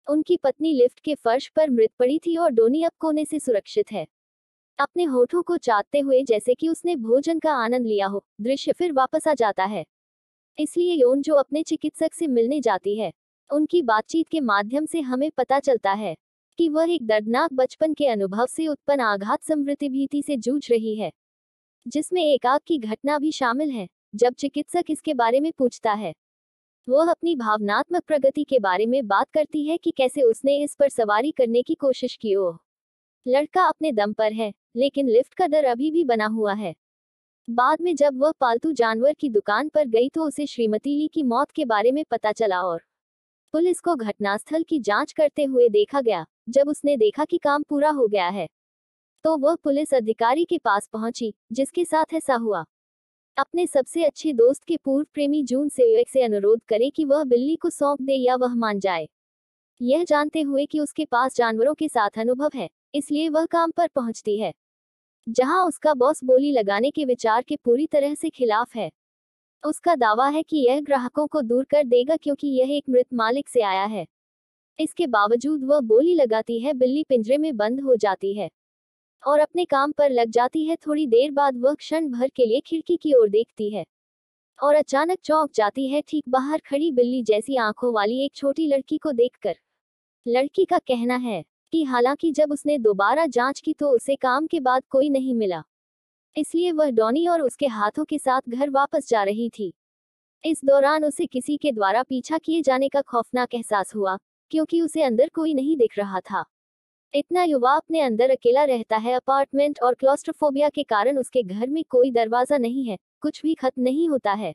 उनकी पत्नी लिफ्ट के फर्श पर मृत पड़ी थी और डोनी अब कोने से सुरक्षित है, अपने होठों को चाटते हुए जैसे कि उसने भोजन का आनंद लिया हो। दृश्य फिर वापस आ जाता है। इसलिए योन जो अपने चिकित्सक से मिलने जाती है, उनकी बातचीत के माध्यम से हमें पता चलता है कि वह एक दर्दनाक बचपन के अनुभव से उत्पन्न आघात समृद्धि भीति से जूझ रही है, जिसमें एक आग की घटना भी शामिल है। जब चिकित्सक इसके बारे में पूछता है, वह अपनी भावनात्मक प्रगति के बारे में बात करती है कि कैसे उसने इस पर सवारी करने की कोशिश की। ओह, लड़का अपने दम पर है, लेकिन लिफ्ट का डर अभी भी बना हुआ है। बाद में जब वह पालतू जानवर की दुकान पर गई तो उसे श्रीमती ली की मौत के बारे में पता चला और पुलिस को घटनास्थल की जांच करते हुए देखा गया। जब उसने देखा कि काम पूरा हो गया है, तो वह पुलिस अधिकारी के पास पहुंची, जिसके साथ ऐसा हुआ। अपने सबसे अच्छे दोस्त के पूर्व प्रेमी जून से अनुरोध करे कि वह बिल्ली को सौंप दे या वह मान जाए। यह जानते हुए कि उसके पास जानवरों के साथ अनुभव है, इसलिए वह काम पर पहुंचती है, जहां उसका बॉस बोली लगाने के विचार के पूरी तरह से खिलाफ है। उसका दावा है कि यह ग्राहकों को दूर कर देगा क्योंकि यह एक मृत मालिक से आया है। इसके बावजूद वह बोली लगाती है। बिल्ली पिंजरे में बंद हो जाती है और अपने काम पर लग जाती है। थोड़ी देर बाद वह क्षण भर के लिए खिड़की की ओर देखती है और अचानक चौंक जाती है, ठीक बाहर खड़ी बिल्ली जैसी आंखों वाली एक छोटी लड़की को देखकर। लड़की का कहना है कि हालांकि जब उसने दोबारा जांच की तो उसे काम के बाद कोई नहीं मिला, इसलिए वह डॉनी और उसके हाथों के साथ घर वापस जा रही थी। इस दौरान उसे किसी के द्वारा पीछा किए जाने का खौफनाक एहसास हुआ, क्योंकि उसे अंदर कोई नहीं दिख रहा था। इतना युवा अपने अंदर अकेला रहता है। अपार्टमेंट और क्लॉस्ट्रोफोबिया के कारण उसके घर में कोई दरवाजा नहीं है, कुछ भी खत्म नहीं होता है।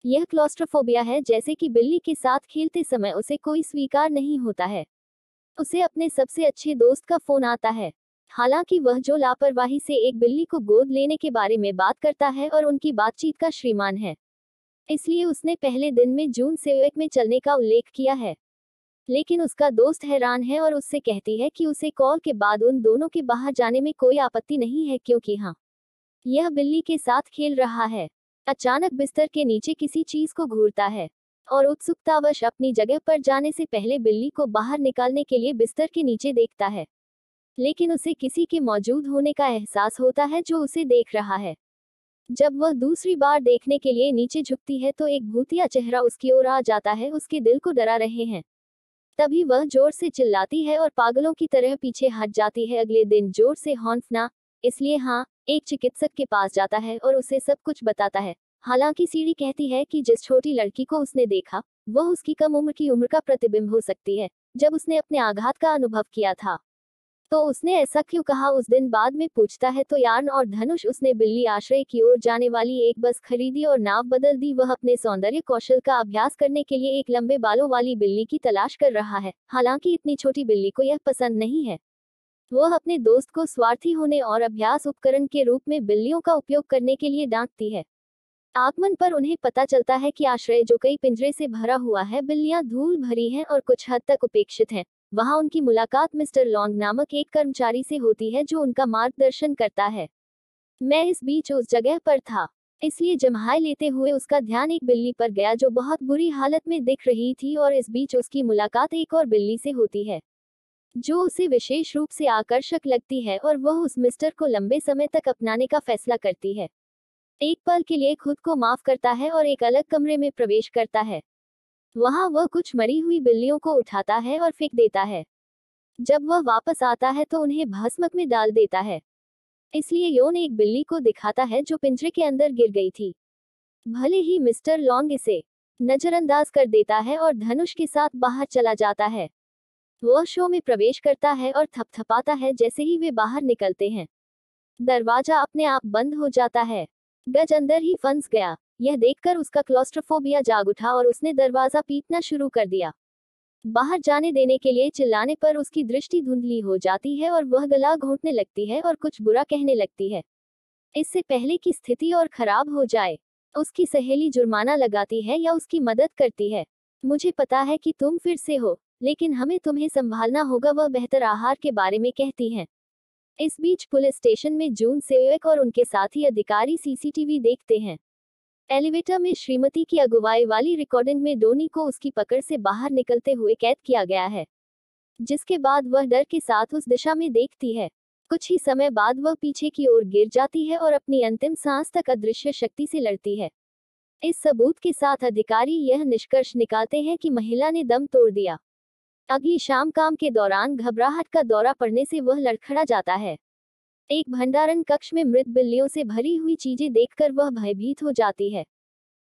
यह क्लॉस्ट्रोफोबिया है, जैसे कि बिल्ली के साथ खेलते समय उसे कोई स्वीकार नहीं होता है। उसे अपने सबसे अच्छे दोस्त का फोन आता है, हालांकि वह जो लापरवाही से एक बिल्ली को गोद लेने के बारे में बात करता है और उनकी बातचीत का श्रीमान है, इसलिए उसने पहले दिन में जून से में चलने का उल्लेख किया है। लेकिन उसका दोस्त हैरान है और उससे कहती है कि उसे कॉल के बाद उन दोनों के बाहर जाने में कोई आपत्ति नहीं है, क्योंकि हाँ, यह बिल्ली के साथ खेल रहा है। अचानक बिस्तर के नीचे किसी चीज को घूरता है और उत्सुकतावश अपनी जगह पर जाने से पहले बिल्ली को बाहर निकालने के लिए बिस्तर के नीचे देखता है, लेकिन उसे किसी के मौजूद होने का एहसास होता है जो उसे देख रहा है। जब वह दूसरी बार देखने के लिए नीचे झुकती है तो एक भूतिया चेहरा उसकी ओर आ जाता है, उसके दिल को डरा रहे हैं। तभी वह जोर से चिल्लाती है और पागलों की तरह पीछे हट जाती है। अगले दिन जोर से हौंफना, इसलिए हाँ, एक चिकित्सक के पास जाता है और उसे सब कुछ बताता है। हालांकि सीढ़ी कहती है कि जिस छोटी लड़की को उसने देखा, वह उसकी कम उम्र की उम्र का प्रतिबिंब हो सकती है, जब उसने अपने आघात का अनुभव किया था। तो उसने ऐसा क्यों कहा? उस दिन बाद में पूछता है तो यार्न और धनुष उसने बिल्ली आश्रय की ओर जाने वाली एक बस खरीदी और नाव बदल दी। वह अपने सौंदर्य कौशल का अभ्यास करने के लिए एक लंबे बालों वाली बिल्ली की तलाश कर रहा है। हालांकि इतनी छोटी बिल्ली को यह पसंद नहीं है। वह अपने दोस्त को स्वार्थी होने और अभ्यास उपकरण के रूप में बिल्लियों का उपयोग करने के लिए डांटती है। आगमन पर उन्हें पता चलता है कि आश्रय जो कई पिंजरे से भरा हुआ है, बिल्लियां धूल भरी हैं और कुछ हद तक उपेक्षित हैं। वहां उनकी मुलाकात मिस्टर लॉन्ग नामक एक कर्मचारी से होती है जो उनका मार्गदर्शन करता है। मैं इस बीच उस जगह पर था, इसलिए जम्हाई लेते हुए उसका ध्यान एक बिल्ली पर गया जो बहुत बुरी हालत में दिख रही थी, और इस बीच उसकी मुलाकात एक और बिल्ली से होती है जो उसे विशेष रूप से आकर्षक लगती है और वह उस मिस्टर को लंबे समय तक अपनाने का फैसला करती है। एक पल के लिए खुद को माफ करता है और एक अलग कमरे में प्रवेश करता है। वहां वह कुछ मरी हुई बिल्लियों को उठाता है और फेंक देता है। जब वह वापस आता है तो उन्हें भस्मक में डाल देता है। इसलिए योन एक बिल्ली को दिखाता है जो पिंजरे के अंदर गिर गई थी। भले ही मिस्टर लॉन्ग इसे नजरअंदाज कर देता है और धनुष के साथ बाहर चला जाता है। वह शो में प्रवेश करता है और थपथपाता है जैसे ही वे बाहर निकलते हैं। दरवाजा अपने आप बंद हो जाता है। गज अंदर ही फंस गया। यह देखकर उसका क्लॉस्ट्रोफोबिया जाग उठा और उसने दरवाजा पीटना शुरू कर दिया। बाहर जाने देने के लिए चिल्लाने पर उसकी दृष्टि धुंधली हो जाती है और वह गला घोंटने लगती है और कुछ बुरा कहने लगती है। इससे पहले कि स्थिति और खराब हो जाए, उसकी सहेली जुर्माना लगाती है या उसकी मदद करती है। मुझे पता है कि तुम फिर से हो, लेकिन हमें तुम्हें संभालना होगा, वह बेहतर आहार के बारे में कहती हैं। इस बीच पुलिस स्टेशन में जून सेवक और उनके साथी अधिकारी सीसीटीवी देखते हैं। एलिवेटर में श्रीमती की अगुवाई वाली रिकॉर्डिंग में डोनी को उसकी पकड़ से बाहर निकलते हुए कैद किया गया है। जिसके बाद वह डर के साथ उस दिशा में देखती है। कुछ ही समय बाद वह पीछे की ओर गिर जाती है और अपनी अंतिम सांस तक अदृश्य शक्ति से लड़ती है। इस सबूत के साथ अधिकारी यह निष्कर्ष निकालते हैं कि महिला ने दम तोड़ दिया। अगली शाम काम के दौरान घबराहट का दौरा पड़ने से वह लड़खड़ा जाता है। एक भंडारण कक्ष में मृत बिल्लियों से भरी हुई चीजें देखकर वह भयभीत हो जाती है।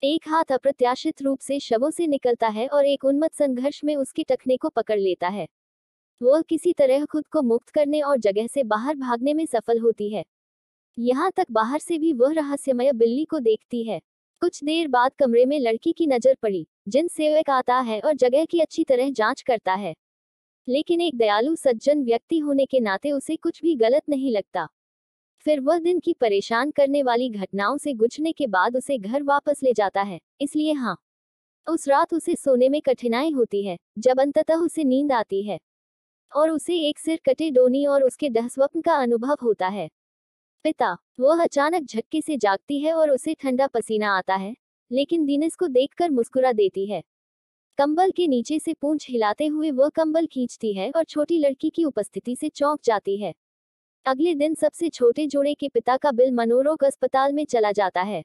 एक हाथ अप्रत्याशित रूप से शवों से निकलता है और एक उन्मत्त संघर्ष में उसके टखने को पकड़ लेता है। वह किसी तरह खुद को मुक्त करने और जगह से बाहर भागने में सफल होती है। यहाँ तक बाहर से भी वह रहस्यमय बिल्ली को देखती है। कुछ देर बाद कमरे में लड़की की नजर पड़ी, जिन सेवक आता है और जगह की अच्छी तरह जांच करता है। लेकिन एक दयालु सज्जन व्यक्ति होने के नाते उसे कुछ भी गलत नहीं लगता। फिर वह दिन की परेशान करने वाली घटनाओं से गुजरने के बाद उसे घर वापस ले जाता है। इसलिए हाँ, उस रात उसे सोने में कठिनाई होती है, जब अंततः उसे नींद आती है और उसे एक सिर कटे डोनी और उसके दुःस्वप्न का अनुभव होता है। पिता, वह अचानक झटके से जागती है और उसे ठंडा पसीना आता है, लेकिन दिनेश को देखकर मुस्कुरा देती है। कंबल के नीचे से पूंछ हिलाते हुए वह कंबल खींचती है और छोटी लड़की की उपस्थिति से चौंक जाती है। अगले दिन सबसे छोटे जोड़े के पिता का बिल मनोरोग अस्पताल में चला जाता है,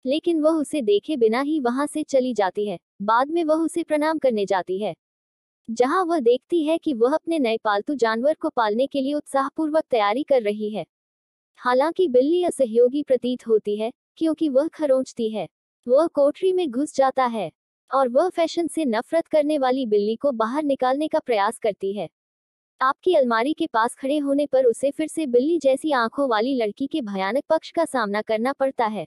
लेकिन वह उसे देखे बिना ही वहां से चली जाती है। बाद में वह उसे प्रणाम करने जाती है, जहां वह देखती है कि वह अपने नए पालतू जानवर को पालने के लिए उत्साहपूर्वक तैयारी कर रही है। हालांकि बिल्ली असहयोगी प्रतीत होती है, क्योंकि वह खरोंचती है। वह कोठरी में घुस जाता है और वह फैशन से नफरत करने वाली बिल्ली को बाहर निकालने का प्रयास करती है। आपकी अलमारी के पास खड़े होने पर उसे फिर से बिल्ली जैसी आंखों वाली लड़की के भयानक पक्ष का सामना करना पड़ता है,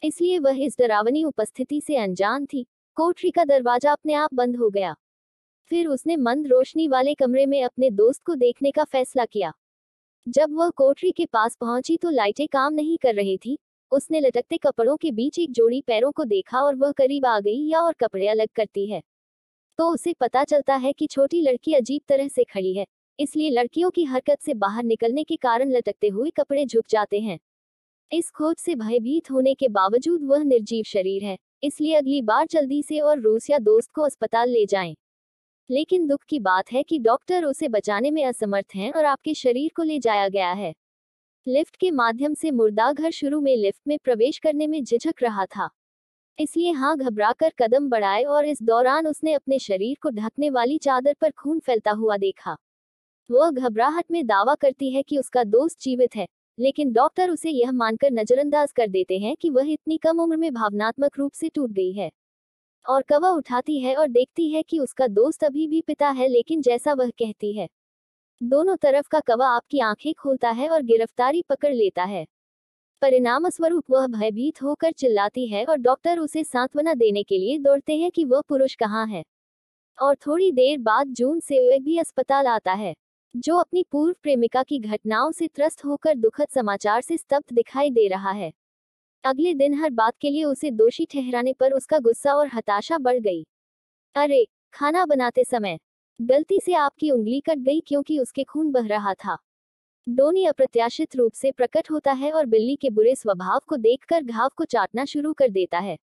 इसलिए वह इस डरावनी उपस्थिति से अनजान थी। कोठरी का दरवाजा अपने आप बंद हो गया। फिर उसने मंद रोशनी वाले कमरे में अपने दोस्त को देखने का फैसला किया। जब वह कोठरी के पास पहुंची तो लाइटें काम नहीं कर रही थी। उसने लटकते कपड़ों के बीच एक जोड़ी पैरों को देखा और वह करीब आ गई या और कपड़े अलग करती है, तो उसे पता चलता है कि छोटी लड़की अजीब तरह से खड़ी है। इसलिए लड़कियों की हरकत से बाहर निकलने के कारण लटकते हुए कपड़े झुक जाते हैं। इस खोज से भयभीत होने के बावजूद वह निर्जीव शरीर है, इसलिए अगली बार जल्दी से और रूस या दोस्त को अस्पताल ले जाएं। लेकिन दुख की बात है कि डॉक्टर उसे बचाने में असमर्थ हैं और आपके शरीर को ले जाया गया है। लिफ्ट के माध्यम से मुर्दाघर शुरू में लिफ्ट में प्रवेश करने में झिझक रहा था, इसलिए हाँ घबराकर कदम बढ़ाए और इस दौरान उसने अपने शरीर को ढकने वाली चादर पर खून फैलता हुआ देखा। वह घबराहट में दावा करती है कि उसका दोस्त जीवित है, लेकिन डॉक्टर उसे यह मानकर नजरअंदाज कर देते हैं कि वह इतनी कम उम्र में भावनात्मक रूप से टूट गई है। और कवा उठाती है और देखती है कि उसका दोस्त अभी भी पिता है, लेकिन जैसा वह कहती है, दोनों तरफ का कवा आपकी आंखें खोलता है और गिरफ्तारी पकड़ लेता है। परिणामस्वरूप वह भयभीत होकर चिल्लाती है और डॉक्टर उसे सांत्वना देने के लिए दौड़ते हैं कि वह पुरुष कहाँ है। और थोड़ी देर बाद जून से भी अस्पताल आता है, जो अपनी पूर्व प्रेमिका की घटनाओं से त्रस्त होकर दुखद समाचार से स्तब्ध दिखाई दे रहा है। अगले दिन हर बात के लिए उसे दोषी ठहराने पर उसका गुस्सा और हताशा बढ़ गई। अरे, खाना बनाते समय गलती से आपकी उंगली कट गई क्योंकि उसके खून बह रहा था। डोनी अप्रत्याशित रूप से प्रकट होता है और बिल्ली के बुरे स्वभाव को देखकर घाव को चाटना शुरू कर देता है।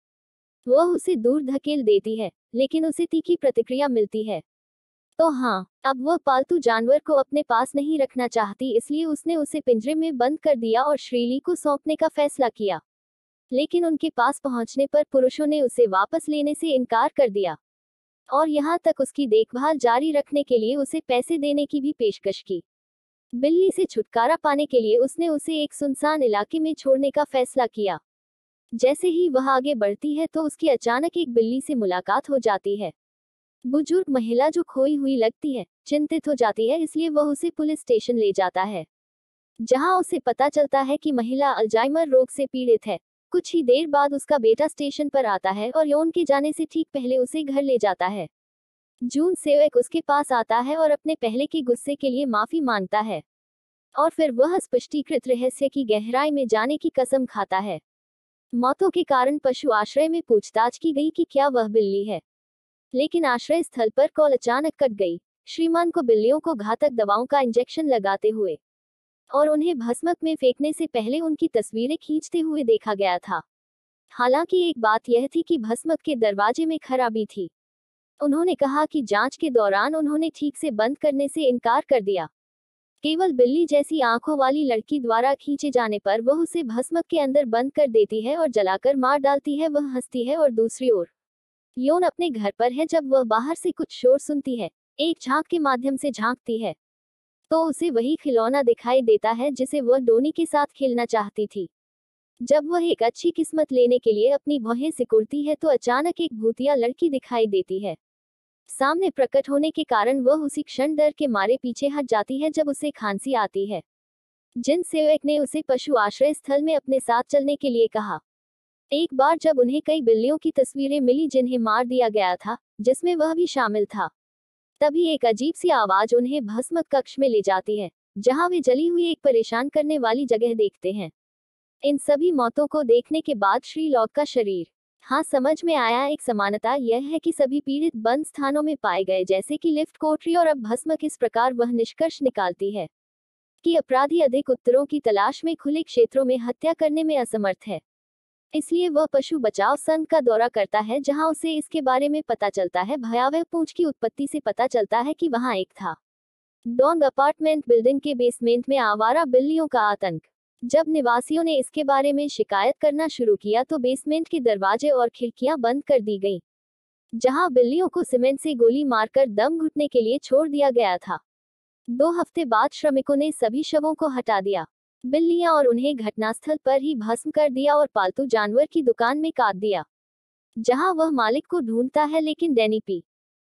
वह उसे दूर धकेल देती है, लेकिन उसे तीखी प्रतिक्रिया मिलती है। तो हाँ, अब वह पालतू जानवर को अपने पास नहीं रखना चाहती, इसलिए उसने उसे पिंजरे में बंद कर दिया और श्रीली को सौंपने का फैसला किया। लेकिन उनके पास पहुंचने पर पुरुषों ने उसे वापस लेने से इनकार कर दिया और यहाँ तक उसकी देखभाल जारी रखने के लिए उसे पैसे देने की भी पेशकश की। बिल्ली से छुटकारा पाने के लिए उसने उसे एक सुनसान इलाके में छोड़ने का फैसला किया। जैसे ही वह आगे बढ़ती है तो उसकी अचानक एक बिल्ली से मुलाकात हो जाती है। बुजुर्ग महिला जो खोई हुई लगती है, चिंतित हो जाती है, इसलिए वह उसे पुलिस स्टेशन ले जाता है, जहां उसे पता चलता है कि महिला अल्जाइमर रोग से पीड़ित है। कुछ ही देर बाद उसका बेटा स्टेशन पर आता है और यौन के जाने से ठीक पहले उसे घर ले जाता है। जून सेवक उसके पास आता है और अपने पहले के गुस्से के लिए माफी मांगता है और फिर वह स्पष्टीकृत रहस्य की गहराई में जाने की कसम खाता है। मौतों के कारण पशु आश्रय में पूछताछ की गई कि क्या वह बिल्ली है, लेकिन आश्रय स्थल पर कॉल अचानक कट गई। श्रीमान को बिल्लियों को घातक दवाओं का इंजेक्शन लगाते हुए और उन्हें भस्मक में फेंकने से पहले उनकी तस्वीरें खींचते हुए देखा गया था। हालांकि एक बात यह थी कि भस्मक के दरवाजे में खराबी थी उन्होंने कहा कि जांच के दौरान उन्होंने ठीक से बंद करने से इनकार कर दिया। केवल बिल्ली जैसी आंखों वाली लड़की द्वारा खींचे जाने पर वह उसे भस्म के अंदर बंद कर देती है और जलाकर मार डालती है। वह हंसती है और दूसरी ओर योन अपने घर पर है। जब वह बाहर से कुछ शोर सुनती है, एक झांक के माध्यम से झांकती है, तो उसे वही खिलौना दिखाई देता है जिसे वह डोनी के साथ खेलना चाहती थी। जब वह एक अच्छी किस्मत लेने के लिए अपनी भौहें सिकुड़ती है तो अचानक एक भूतिया लड़की दिखाई देती है। सामने प्रकट होने के कारण वह उसी क्षण डर के मारे पीछे हट जाती है जब उसे खांसी आती है। जिन सेवक ने उसे पशु आश्रय स्थल में अपने साथ चलने के लिए कहा। एक बार जब उन्हें कई बिल्लियों की तस्वीरें मिली जिन्हें मार दिया गया था, जिसमें वह भी शामिल था, तभी एक अजीब सी आवाज उन्हें भस्म कक्ष में ले जाती है, जहां वे जली हुई एक परेशान करने वाली जगह देखते हैं। इन सभी मौतों को देखने के बाद श्री लॉक का शरीर हाँ समझ में आया। एक समानता यह है कि सभी पीड़ित बंद स्थानों में पाए गए, जैसे कि लिफ्ट, कोठरी और अब भस्म। किस प्रकार वह निष्कर्ष निकालती है कि अपराधी अधिक उत्तरों की तलाश में खुले क्षेत्रों में हत्या करने में असमर्थ है। इसलिए वह पशु बचाव संघ का दौरा करता है, जहां उसे इसके बारे में पता चलता है। भयावह पूंछ की उत्पत्ति से पता चलता है कि वहां एक था डोंग अपार्टमेंट बिल्डिंग के बेसमेंट में आवारा बिल्लियों का आतंक। जब निवासियों ने इसके बारे में शिकायत करना शुरू किया तो बेसमेंट के दरवाजे और खिड़कियां बंद कर दी गईं, जहां बिल्लियों को सीमेंट से गोली मारकर दम घुटने के लिए छोड़ दिया गया था। 2 हफ्ते बाद श्रमिकों ने सभी शवों को हटा दिया, बिल्लियां, और उन्हें घटनास्थल पर ही भस्म कर दिया और पालतू जानवर की दुकान में काट दिया, जहां वह मालिक को ढूंढता है। लेकिन डैनी पी